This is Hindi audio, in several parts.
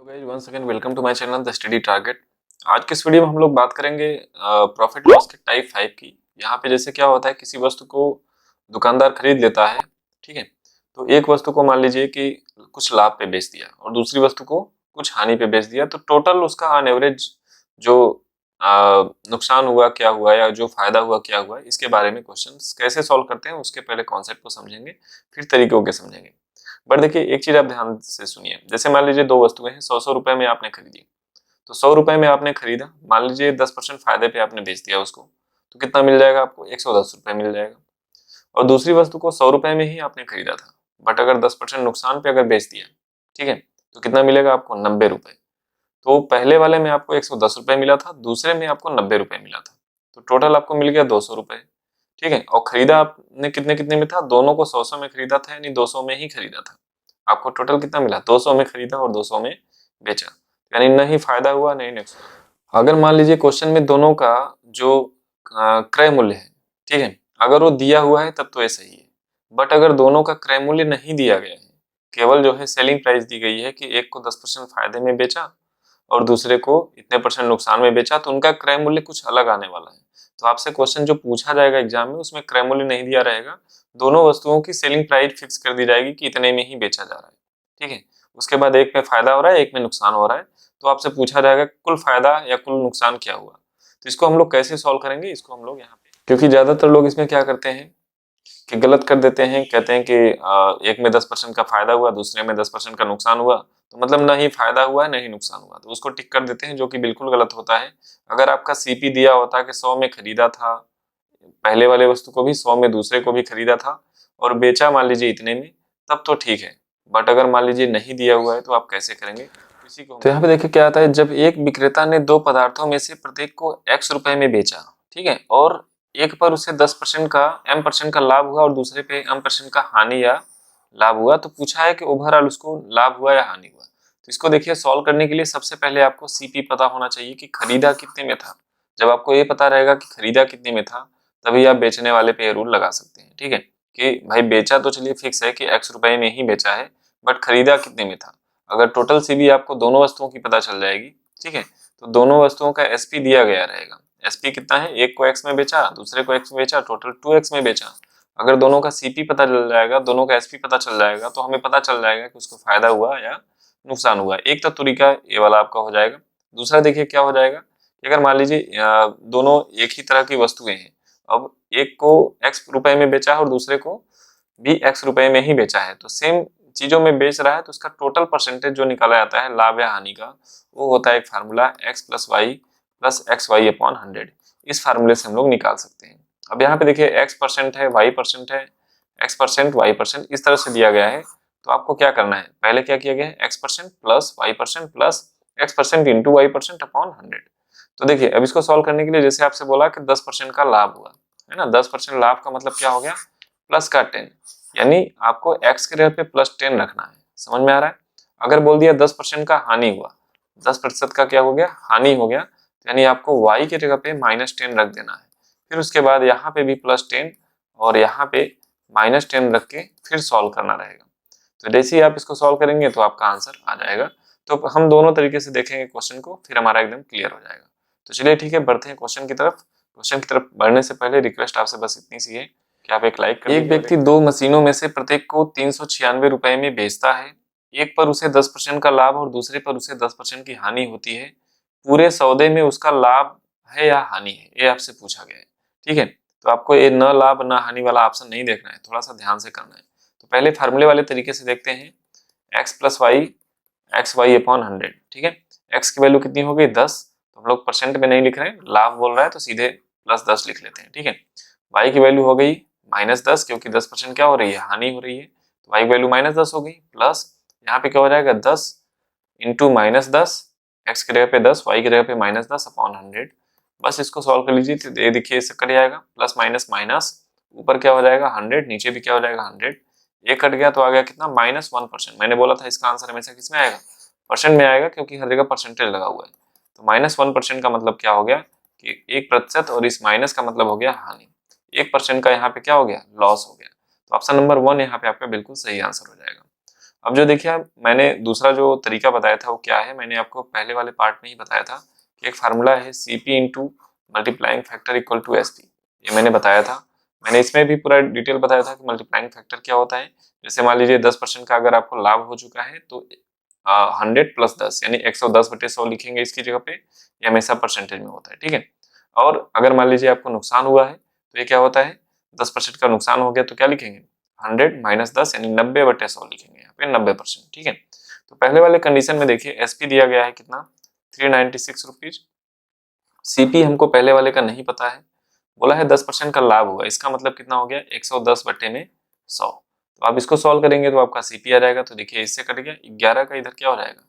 Hello guys, once again welcome to my channel the study target. आज के इस वीडियो में हम लोग बात करेंगे प्रॉफिट लॉस के टाइप 5 की। यहाँ पे जैसे क्या होता है, किसी वस्तु को दुकानदार खरीद लेता है, ठीक है। तो एक वस्तु को मान लीजिए कि कुछ लाभ पे बेच दिया और दूसरी वस्तु को कुछ हानि पे बेच दिया, तो टोटल उसका ऑन एवरेज जो नुकसान हुआ क्या हुआ या जो फायदा हुआ क्या हुआ, इसके बारे में क्वेश्चन कैसे सॉल्व करते हैं उसके पहले कॉन्सेप्ट को समझेंगे, फिर तरीकों के समझेंगे। बट देखिए, एक चीज आप ध्यान से सुनिए। जैसे मान लीजिए दो वस्तुएं हैं, 100 रुपए में आपने खरीदी, तो 100 रुपए में आपने खरीदा, मान लीजिए 10% फायदे पे आपने बेच दिया उसको, तो कितना मिल जाएगा आपको? 110 रुपए मिल जाएगा। और दूसरी वस्तु को 100 रुपए में ही आपने खरीदा था, बट अगर 10% नुकसान पे अगर बेच दिया, ठीक है, तो कितना मिलेगा आपको? 90 रुपए। तो पहले वाले में आपको 110 रुपए मिला था, दूसरे में आपको 90 रुपए मिला था, तो टोटल आपको मिल गया 200 रुपए, ठीक है। और खरीदा आपने कितने कितने में था? दोनों को 100 में खरीदा था, यानी 200 में ही खरीदा था। आपको टोटल कितना मिला? 200 में खरीदा और 200 में बेचा, यानी न ही फायदा हुआ न ही नुकसान। अगर मान लीजिए क्वेश्चन में दोनों का जो क्रय मूल्य है, ठीक है, अगर वो दिया हुआ है तब तो ये सही है। बट अगर दोनों का क्रय मूल्य नहीं दिया गया है, केवल जो है सेलिंग प्राइस दी गई है कि एक को 10% फायदे में बेचा और दूसरे को इतने परसेंट नुकसान में बेचा, तो उनका क्रय मूल्य कुछ अलग आने वाला है। तो आपसे क्वेश्चन जो पूछा जाएगा एग्जाम में, उसमें क्रय मूल्य नहीं दिया रहेगा, दोनों वस्तुओं की सेलिंग प्राइस फिक्स कर दी जाएगी कि इतने में ही बेचा जा रहा है, ठीक है। उसके बाद एक में फायदा हो रहा है, एक में नुकसान हो रहा है, तो आपसे पूछा जाएगा कुल फायदा या कुल नुकसान क्या हुआ। तो इसको हम लोग कैसे सॉल्व करेंगे, इसको हम लोग यहाँ पे, क्योंकि ज्यादातर लोग इसमें क्या करते हैं कि गलत कर देते हैं, कहते हैं कि एक में 10% का फायदा हुआ, दूसरे में 10% का नुकसान हुआ, तो मतलब ना ही फायदा हुआ है ना ही नुकसान हुआ, तो उसको टिक कर देते हैं, जो कि बिल्कुल गलत होता है। अगर आपका सीपी दिया होता कि 100 में खरीदा था पहले वाले वस्तु को भी, 100 में दूसरे को भी खरीदा था और बेचा मान लीजिए इतने में, तब तो ठीक है। बट अगर मान लीजिए नहीं दिया हुआ है तो आप कैसे करेंगे, इसी को। तो यहाँ पे देखिए क्या आता है, जब एक विक्रेता ने दो पदार्थों में से प्रत्येक को x रुपए में बेचा, ठीक है, और एक पर उसे 10% का m% का लाभ हुआ और दूसरे पे m% का हानि या लाभ हुआ, तो पूछा है कि ओवरऑल उसको लाभ हुआ या हानि हुआ। तो इसको देखिए, सॉल्व करने के लिए सबसे पहले आपको सीपी पता होना चाहिए कि खरीदा कितने में था। जब आपको ये पता रहेगा कि खरीदा कितने में था, तभी आप बेचने वाले पे रूल लगा सकते हैं, ठीक है, कि भाई बेचा तो चलिए फिक्स है कि x रुपए में ही बेचा है, बट खरीदा कितने में था। अगर टोटल सीबी आपको दोनों वस्तुओं की पता चल जाएगी, ठीक है, तो दोनों वस्तुओं का एसपी दिया गया रहेगा। एसपी कितना है? एक को x में बेचा, दूसरे को x में बेचा, टोटल 2x में बेचा। अगर दोनों का सीपी पता चल जाएगा, दोनों का एसपी पता चल जाएगा, तो हमें पता चल जाएगा कि उसको फायदा हुआ या नुकसान हुआ। एक तो तरीका ये वाला आपका हो जाएगा। दूसरा देखिए क्या हो जाएगा, अगर मान लीजिए दोनों एक ही तरह की वस्तुएं हैं, अब एक को x रुपए में बेचा है और दूसरे को भी x रुपए में ही बेचा है, तो सेम चीजों में बेच रहा है, तो उसका टोटल परसेंटेज जो निकाला जाता है लाभ या हानि का, वो होता है एक formula x plus y plus x y upon 100। इस फार्मूले से हम लोग निकाल सकते हैं। अब यहाँ पे देखिए x% है, y% है, x% y% इस तरह से दिया गया है। तो आपको क्या करना है, पहले क्या किया गया है, x% plus y% plus x% into y% upon 100। तो देखिए, अब इसको सॉल्व करने के लिए जैसे आपसे बोला कि 10% का लाभ हुआ है ना, 10% लाभ का मतलब क्या हो गया, प्लस का 10, यानी आपको x के जगह पे प्लस 10 रखना है। समझ में आ रहा है? अगर बोल दिया 10% का हानि हुआ, 10% का क्या हो गया, हानि हो गया, तो यानी आपको y की जगह पे -10 रख देना है। फिर उसके बाद यहाँ पे भी +10 और यहाँ पे -10 रख के फिर सॉल्व करना रहेगा। तो जैसे ही आप इसको सॉल्व करेंगे तो आपका आंसर आ जाएगा। तो हम दोनों तरीके से देखेंगे क्वेश्चन को, फिर हमारा एकदम क्लियर हो जाएगा। तो चलिए ठीक है, बढ़ते हैं क्वेश्चन की तरफ। क्वेश्चन की तरफ बढ़ने से पहले रिक्वेस्ट आपसे बस इतनी सी है कि आप एक लाइक कर दीजिए। एक व्यक्ति दो मशीनों में से प्रत्येक को 396 रुपए में बेचता है। एक पर उसे 10% का लाभ और दूसरे पर उसे 10% की हानि होती है। पूरे सौदे में उसका लाभ है या हानि है, ये आपसे पूछा गया है, ठीक है। तो आपको ये न लाभ न हानि वाला ऑप्शन नहीं देखना है, थोड़ा सा ध्यान से करना है। तो पहले फार्मूले वाले तरीके से देखते हैं, x plus y x y upon 100, ठीक है। x की वैल्यू कितनी हो गई, 10, तो हम लोग परसेंट में नहीं लिख रहे हैं, लाभ बोल रहा है तो सीधे +10 लिख लेते हैं, ठीक है। y की वैल्यू हो गई -10, क्योंकि 10% क्या हो रही है, हानि हो रही है, तो y की वैल्यू -10 हो गई, प्लस यहाँ पे क्या हो जाएगा 10 इंटू -10, x की जगह पे 10, y की जगह पे -10 अपॉन 100। बस इसको सॉल्व कर लीजिए, तो ये देखिए इससे कट जाएगा, प्लस माइनस माइनस, ऊपर क्या हो जाएगा 100, नीचे भी क्या हो जाएगा 100, ये कट गया तो आ गया कितना, -1%। मैंने बोला था इसका आंसर हमेशा किस में आएगा, परसेंट में आएगा, क्योंकि हर जगह परसेंटेज लगा हुआ है। तो -1% का मतलब क्या हो गया कि 1%, और इस माइनस का मतलब हो गया हानि। 1% का यहाँ पे क्या हो गया, लॉस हो गया। तो ऑप्शन नंबर 1 यहाँ पे आपका बिल्कुल सही आंसर हो जाएगा। अब जो देखिए मैंने दूसरा जो तरीका बताया था वो क्या है, मैंने आपको पहले वाले पार्ट में ही बताया था कि एक फार्मूला है CP into multiplying factor equal to SP, ये मैंने बताया था। मैंने इसमें भी पूरा डिटेल बताया था कि मल्टीप्लाइंग फैक्टर क्या होता है। जैसे मान लीजिए 10% का अगर आपको लाभ हो चुका है तो 100 प्लस 10 यानी 110/100 लिखेंगे इसकी जगह पे, ये हमेशा परसेंटेज में होता है, ठीक है। और अगर मान लीजिए आपको नुकसान हुआ है तो ये क्या होता है, 10% का नुकसान हो गया तो क्या लिखेंगे, 100 माइनस 10 यानी 90/100 लिखेंगे यहाँ पे 90%, ठीक है। तो पहले वाले कंडीशन में देखिए SP दिया गया है कितना, 396 रुपीज। CP हमको पहले वाले का नहीं पता है, बोला है 10% का लाभ हुआ, इसका मतलब कितना हो गया 110/100। तो आप इसको सॉल्व करेंगे तो आपका CP आ जाएगा। तो देखिए इससे कट गया 11 का, इधर क्या हो जाएगा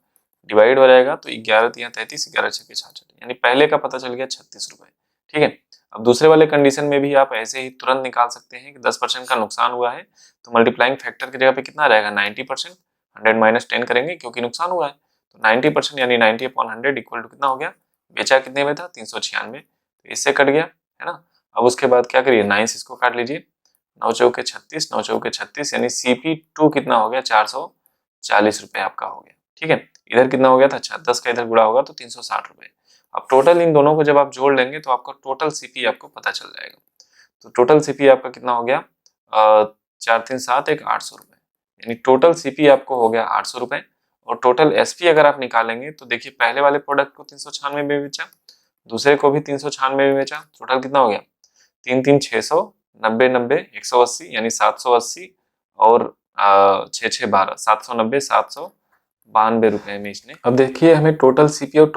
डिवाइड हो जाएगा, तो 11 तिया 33, 11 छक्के 66, यानी पहले का पता चल गया 36 रुपए, ठीक है। अब दूसरे वाले कंडीशन में भी आप ऐसे ही तुरंत निकाल सकते हैं कि 10% का नुकसान हुआ है तो मल्टीप्लाइंग फैक्टर की जगह पे कितना आ जाएगा 90%, 100 माइनस 10 करेंगे क्योंकि नुकसान हुआ है, तो 90% यानी 90/100 इक्वल टू कितना हो गया, बेचा कितने में था 396, तो इससे कट गया, है ना। अब उसके बाद क्या करिए 9 से इसको काट लीजिए, 9 चौके 36, 9 चौके 36 यानी CP2 कितना हो गया 440 रुपए आपका हो गया, ठीक है। इधर कितना हो गया था, अच्छा 10 का इधर गुणा होगा तो 360 रुपए। अब टोटल इन दोनों को जब आप जोड़ लेंगे तो आपका टोटल CP आपको पता चल जाएगा। तो टोटल CP आपका कितना हो गया 4 3 7 एक 800 रुपए, यानी टोटल CP आपको हो गया 800 रुपए। और टोटल SP अगर आप निकालेंगे तो देखिए पहले वाले प्रोडक्ट को 396 में बेचा, दूसरे को भी 396 में बेचा, टोटल कितना हो गया 3 3 600, 90 90 180 यानी 780 और 6 6 12 790 792 रुपए में इसने। अब देखिए हमें टोटल CP और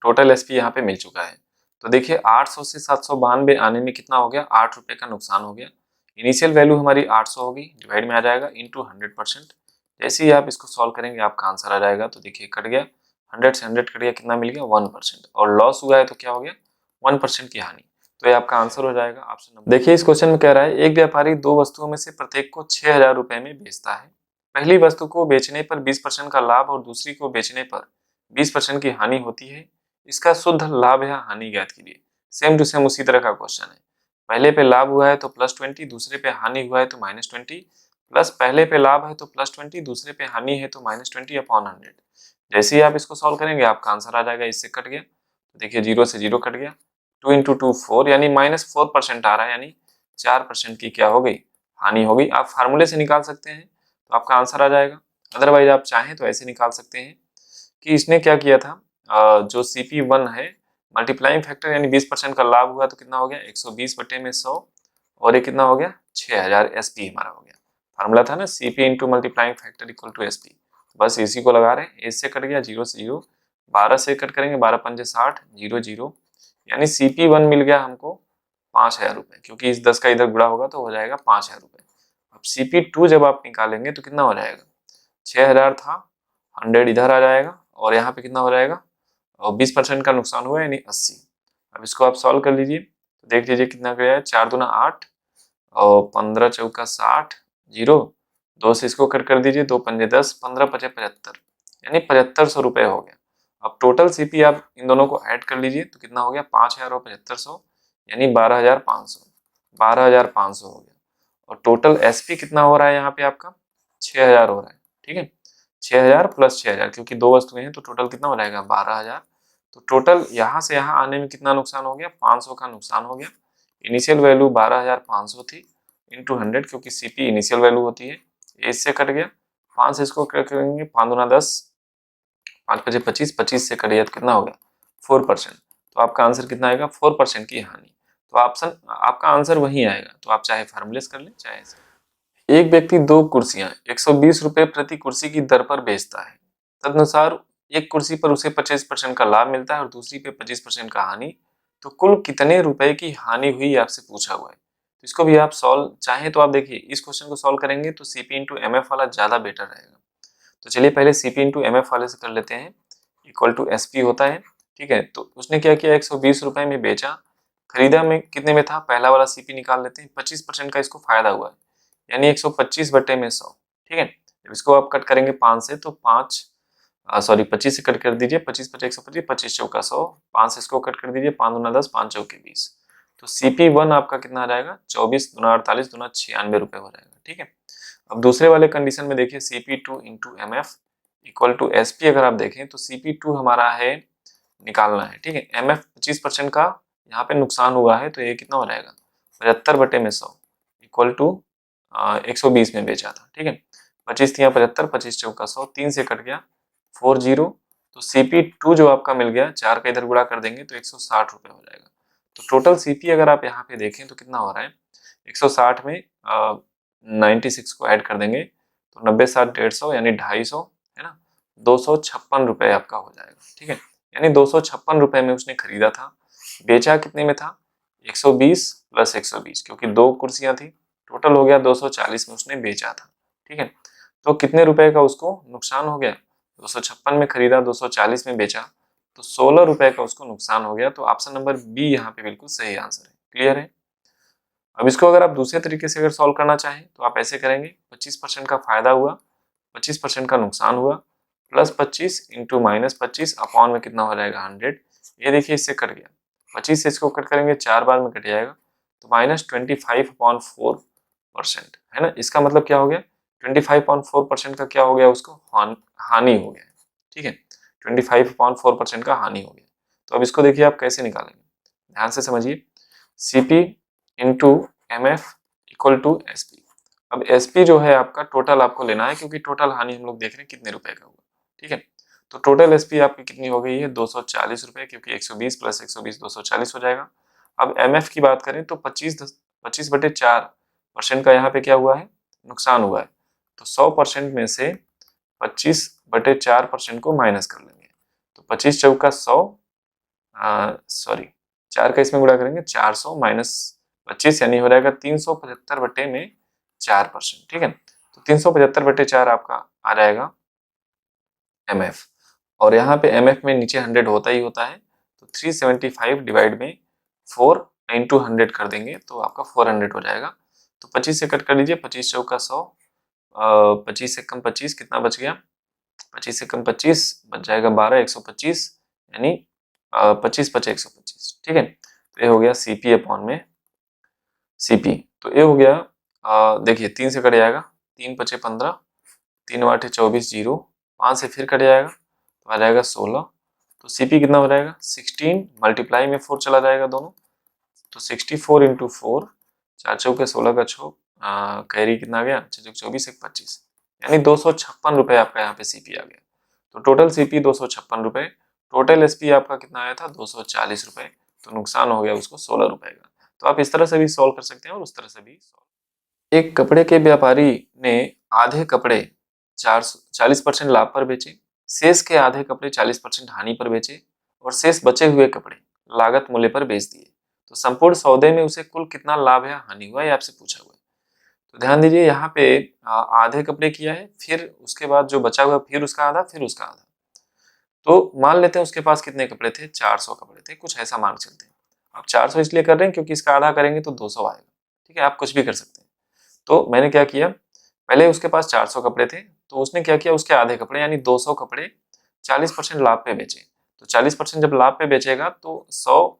टोटल SP यहाँ पे मिल चुका है। तो देखिए 800 से 792 आने में कितना हो गया 8 रुपए का नुकसान हो गया। इनिशियल वैल्यू हमारी 800 होगी, डिवाइड में आ जाएगा इंटू 100%। जैसे ही आप इसको सॉल्व करेंगे आपका आंसर आ जाएगा। तो देखिए कट गया 100 से 100 कट गया, कितना मिल गया 1%, और लॉस हुआ है तो क्या हो गया 1% की हानि। तो ये आपका आंसर हो जाएगा ऑप्शन नंबर। देखिए इस क्वेश्चन में कह रहा है एक व्यापारी दो वस्तुओं में से प्रत्येक को 6000 रुपए में बेचता है। पहली वस्तु को बेचने पर 20% का लाभ और दूसरी को बेचने पर 20% की हानि होती है। इसका शुद्ध लाभ या हानि ज्ञात कीजिए। सेम टू सेम उसी तरह का क्वेश्चन है। पहले पे लाभ हुआ है तो +20, दूसरे पे हानि हुआ है तो -20, प्लस पहले पे लाभ है तो +20, दूसरे पे हानि है तो -20/100। जैसे ही आप इसको सॉल्व करेंगे आपका आंसर आ जाएगा। इससे कट गया तो देखिए 0 से 0 कट गया, 2 इंटू 2 4 यानी -4% आ रहा है, यानी 4% की क्या हो गई हानि हो गई। आप फार्मूले से निकाल सकते हैं तो आपका आंसर आ जाएगा। अदरवाइज आप चाहें तो ऐसे निकाल सकते हैं कि इसने क्या किया था, जो CP1 है मल्टीप्लाइंग फैक्टर यानी 20% का लाभ हुआ तो कितना हो गया 120/100, और ये कितना हो गया 6000 SP हमारा हो गया। फार्मूला था ना CP into multiplying factor equal to SP, बस इसी को लगा रहे हैं। इससे कट गया 0 से 0, 12 से कट करेंगे 12 पंजे 60, 0 0 यानी CP1 मिल गया हमको 5000 रुपए, क्योंकि इस 10 का इधर गुणा होगा तो हो जाएगा 5000 रुपए। अब CP2 जब आप निकालेंगे तो कितना हो जाएगा 6000 था, 100 इधर आ जाएगा और यहाँ पे कितना हो जाएगा, और 20% का नुकसान हुआ यानी 80। अब इसको आप सॉल्व कर लीजिए तो देख लीजिए कितना गया है, 4 दूना 8 और 15 चौका 60, 0 2 से इसको कट कर दीजिए, 2 पंजे 10, 15 पचे 75 यानी 7500 रुपए हो गया। अब टोटल CP आप इन दोनों को ऐड कर लीजिए तो कितना हो गया 5000 और 7500 यानी 12500, 12500 हो गया। और टोटल SP कितना हो रहा है यहाँ पे आपका 6000 हो रहा है, ठीक है। 6000 प्लस 6000 क्योंकि दो वस्तुएं हैं तो टोटल कितना हो जाएगा 12000। तो टोटल यहाँ से यहाँ आने में कितना नुकसान हो गया 500 का नुकसान हो गया। इनिशियल वैल्यू 12500 थी इंटू 100, क्योंकि CP इनिशियल वैल्यू होती है। इससे कट गया 5 से इसको कट करेंगे, 5 दूना 10, 5 पचे 25, 25 से कट गया तो कितना हो गया 4%। तो आपका आंसर कितना आएगा 4% की हानि। तो ऑप्शन आपका आंसर वही आएगा। तो आप चाहे फार्मूलेस कर लें चाहे ऐसे। एक व्यक्ति दो कुर्सियां 120 रुपए प्रति कुर्सी की दर पर बेचता है। तदनुसार एक कुर्सी पर उसे 25% का लाभ मिलता है और दूसरी पे 25% का हानि। तो कुल कितने रुपए की हानि हुई आपसे पूछा हुआ है। तो इसको भी आप सॉल्व चाहें तो आप देखिए इस क्वेश्चन को सॉल्व करेंगे तो CP इंटू MF वाला ज्यादा बेटर रहेगा। तो चलिए पहले CP इंटू MF वाले से कर लेते हैं। इक्वल टू SP होता है, ठीक है। तो उसने क्या किया 120 रुपए में बेचा, खरीदा में कितने में था, पहला वाला CP निकाल लेते हैं। 25% का इसको फायदा हुआ है यानी 125/100, ठीक है। जब इसको आप कट करेंगे 5 से तो 25 से कट कर दीजिए, 25 पचे 125, 25 चौका 100, 5 से इसको कट कर दीजिए, 5 दूना 10, 5 चौके 20। तो CP1 आपका कितना आ जाएगा 24 दूना 48 दूना 96 रुपए हो जाएगा, ठीक है। अब दूसरे वाले कंडीशन में देखिए CP2 into M F equal to SP अगर आप देखें तो CP2 हमारा है निकालना है, ठीक है। MF 25% का यहाँ पे नुकसान हुआ है तो ये कितना हो जाएगा 75/100 इक्वल टू 120 में बेचा था, ठीक है। 25 थी 75, 25 चौका 100, 3 से कट गया 40, तो CP2 जो आपका मिल गया 4 का इधर गुणा कर देंगे तो 160 रुपये हो जाएगा। तो टोटल CP अगर आप यहाँ पे देखें तो कितना हो रहा है 160 में 96 को ऐड कर देंगे तो 90 60 150 यानी 250 है ना, 256 रुपये आपका हो जाएगा, ठीक है। यानी 256 रुपये में उसने खरीदा था, बेचा कितने में था 120 प्लस 120, क्योंकि 2 कुर्सियां थी, टोटल हो गया 240 में उसने बेचा था, ठीक है। तो कितने रुपए का उसको नुकसान हो गया 256 में खरीदा 240 में बेचा तो 16 रुपए का उसको नुकसान हो गया। तो ऑप्शन नंबर बी यहाँ पे बिल्कुल सही आंसर है। क्लियर है। अब इसको अगर आप दूसरे तरीके से अगर सॉल्व करना चाहें तो आप ऐसे करेंगे 25% का फायदा हुआ, 25% का नुकसान हुआ, प्लस 25 इंटू माइनस 25 अपॉन में कितना हो जाएगा 100। ये देखिए इससे कट गया, 25 से इसको कट करेंगे 4 बार में कट जाएगा तो -25/4% है ना। इसका मतलब क्या हो गया 25/4% का क्या हो गया उसको हानि हो गया, ठीक है। 25/4% का हानि हो गया। तो अब इसको देखिए आप कैसे निकालेंगे, ध्यान से समझिए। CP into M F equal to SP। अब SP जो है आपका टोटल आपको लेना है क्योंकि टोटल हानि हम लोग देख रहे हैं कितने रुपए का हुआ, ठीक है। तो टोटल SP आपकी कितनी हो गई है 240 रुपए, क्योंकि 120 प्लस 120 240 हो जाएगा। अब MF की बात करें तो 25/4% का यहाँ पे क्या हुआ है नुकसान हुआ है, तो 100% में से 25/4% को माइनस कर लेंगे तो 25 चौका 100, सॉरी 4 का इसमें गुणा करेंगे 400 माइनस 25 यानी हो जाएगा 375/4%, ठीक है। तो 375/4 आपका आ जाएगा MF, और यहाँ पे MF में नीचे 100 होता ही होता है तो 375 डिवाइड में 4 इंटू 100 कर देंगे तो आपका 400 हो जाएगा। तो 25 से कट कर लीजिए, 25 चौका 100, 25 से कम 25 कितना बच गया 25 से कम 25 बच जाएगा 12, 125 यानी 25 बचे 125, ठीक है। तो ये हो गया CP अपॉन में CP। तो ये हो गया देखिए 3 से कट जाएगा 3 बचे 15, 3 8 24 0, 5 से फिर कट जाएगा तो आ जाएगा 16। तो CP कितना हो जाएगा 16 मल्टीप्लाई में 4 चला जाएगा दोनों तो 64 इंटू 4, 4 चौके 16 का 6, कैरी कितना आ गया 24 1 25 यानी 256 रुपये आपका यहाँ पे CP आ गया। तो टोटल CP 256 रुपये, टोटल SP आपका कितना आया था 240 रुपये, तो नुकसान हो गया उसको 16 रुपये का। तो आप इस तरह से भी सॉल्व कर सकते हैं और उस तरह से भी सॉल्व। एक कपड़े के व्यापारी ने आधे कपड़े 40% लाभ पर बेचे, शेष के आधे कपड़े 40% हानि पर बेचे और शेष बचे हुए कपड़े लागत मूल्य पर बेच दिए। तो संपूर्ण सौदे में उसे कुल कितना लाभ या हानि हुआ, ये आपसे पूछा हुआ है। तो ध्यान दीजिए यहाँ पे आधे कपड़े किया है, फिर उसके बाद जो बचा हुआ फिर उसका आधा, फिर उसका आधा। तो मान लेते हैं उसके पास कितने कपड़े थे 400 कपड़े थे, कुछ ऐसा मान चलते हैं। अब 400 इसलिए कर रहे हैं क्योंकि इसका आधा करेंगे तो 200 आएगा, ठीक है। आप कुछ भी कर सकते हैं। तो मैंने क्या किया, पहले उसके पास 400 कपड़े थे तो उसने क्या किया उसके आधे कपड़े यानी 200 कपड़े 40% लाभ पे बेचे। तो 40% जब लाभ पे बेचेगा तो 100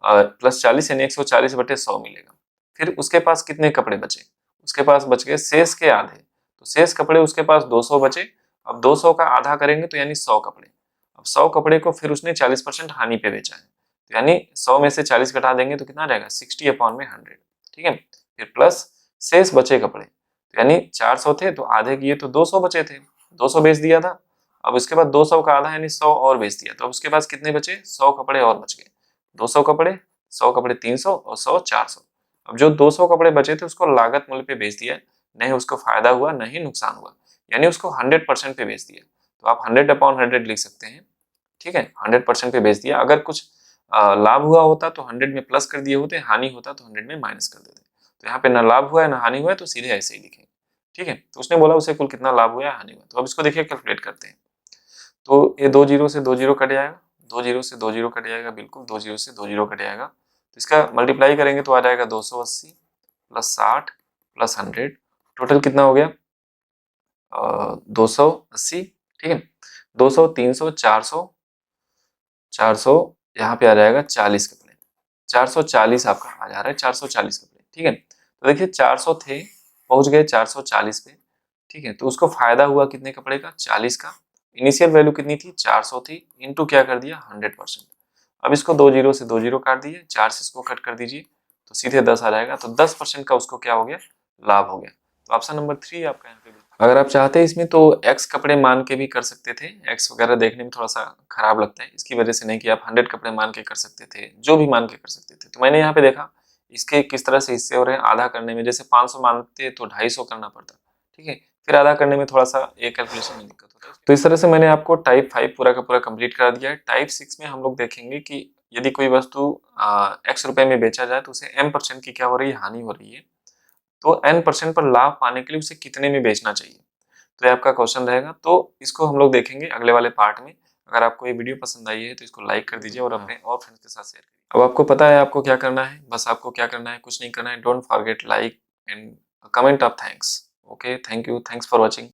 प्लस 40 यानी 140/100 मिलेगा। फिर उसके पास कितने कपड़े बचे, उसके पास बच गए शेष के आधे, तो शेष कपड़े उसके पास 200 बचे। अब 200 का आधा करेंगे तो यानी 100 कपड़े। अब 100 कपड़े को फिर उसने 40% हानि पे बेचा है, तो यानी 100 में से 40 घटा देंगे तो कितना आ जाएगा 60/100, ठीक है। फिर प्लस शेष बचे कपड़े, तो यानी 400 थे तो आधे किए तो 200 बचे थे, 200 बेच दिया था। अब उसके बाद 200 का आधा यानी 100 और बेच दिया, तो अब उसके पास कितने बचे 100 कपड़े और बच गए। 200 कपड़े 100 कपड़े 300 और 100 400। अब जो 200 कपड़े बचे थे उसको लागत मूल्य पे बेच दिया, नहीं उसको फायदा हुआ नहीं नुकसान हुआ, यानी उसको 100% पे बेच दिया। तो आप 100/100 लिख सकते हैं, ठीक है। 100% पे बेच दिया। अगर कुछ लाभ हुआ होता तो 100 में प्लस कर दिए होते, हानि होता तो 100 में माइनस कर देते। तो यहाँ पे ना लाभ हुआ है ना हानि हुआ है तो सीधे ऐसे ही लिखेंगे, ठीक है। तो उसने बोला उसे कुल कितना लाभ हुआ है हानि हुआ। तो अब इसको देखिए कैलकुलेट करते हैं। तो ये 2 जीरो से 2 जीरो कट जाएगा, 2 जीरो से 2 जीरो कट जाएगा, बिल्कुल 2 जीरो से 2 जीरो कट जाएगा। तो इसका मल्टीप्लाई करेंगे तो आ जाएगा 280 प्लस 60 प्लस 100, टोटल कितना हो गया 280, ठीक है। 200 300 400 400 यहाँ पे आ जाएगा 40 कपड़े, 440 आपका आ जा रहा है 440 कपड़े, ठीक है। तो देखिए 400 थे पहुंच गए 440 पे, ठीक है, तो उसको फायदा हुआ कितने का पड़ेगा, 40 का। इनिशियल वैल्यू कितनी थी, 400 थी, इनटू क्या कर दिया, 100%। अब इसको 2 जीरो से 2 जीरो काट दिए, 4 से इसको कट कर दीजिए, तो सीधे 10 आ जाएगा। तो 10% का उसको क्या हो गया, लाभ हो गया। तो ऑप्शन नंबर 3 आपका यहाँ पे। अगर आप चाहते हैं इसमें तो एक्स कपड़े मान के भी कर सकते थे, एक्स वगैरह देखने में थोड़ा सा खराब लगता है, इसकी वजह से नहीं कि आप 100 कपड़े मान के कर सकते थे, जो भी मान के कर सकते थे। तो मैंने यहाँ पे देखा इसके किस तरह से हिस्से हो रहे हैं। आधा करने में जैसे 500 मानते तो 250 करना पड़ता, ठीक है, फिर आधा करने में थोड़ा सा एक कैलकुलेशन में दिक्कत होता है। तो इस तरह से मैंने आपको टाइप 5 पूरा का पूरा कंप्लीट करा दिया है। टाइप 6 में हम लोग देखेंगे कि यदि कोई वस्तु एक्स रुपए में बेचा जाए तो उसे m% की क्या हो रही है, हानि हो रही है, तो n% पर लाभ पाने के लिए उसे कितने में बेचना चाहिए। तो ये आपका क्वेश्चन रहेगा। तो इसको हम लोग देखेंगे अगले वाले पार्ट में। अगर आपको ये वीडियो पसंद आई है तो इसको लाइक कर दीजिए और अपने और फ्रेंड्स के साथ शेयर करिए। अब आपको पता है आपको क्या करना है, बस आपको क्या करना है, कुछ नहीं करना है। Don't forget like and comment of thanks. Okay, thank you, thanks for watching.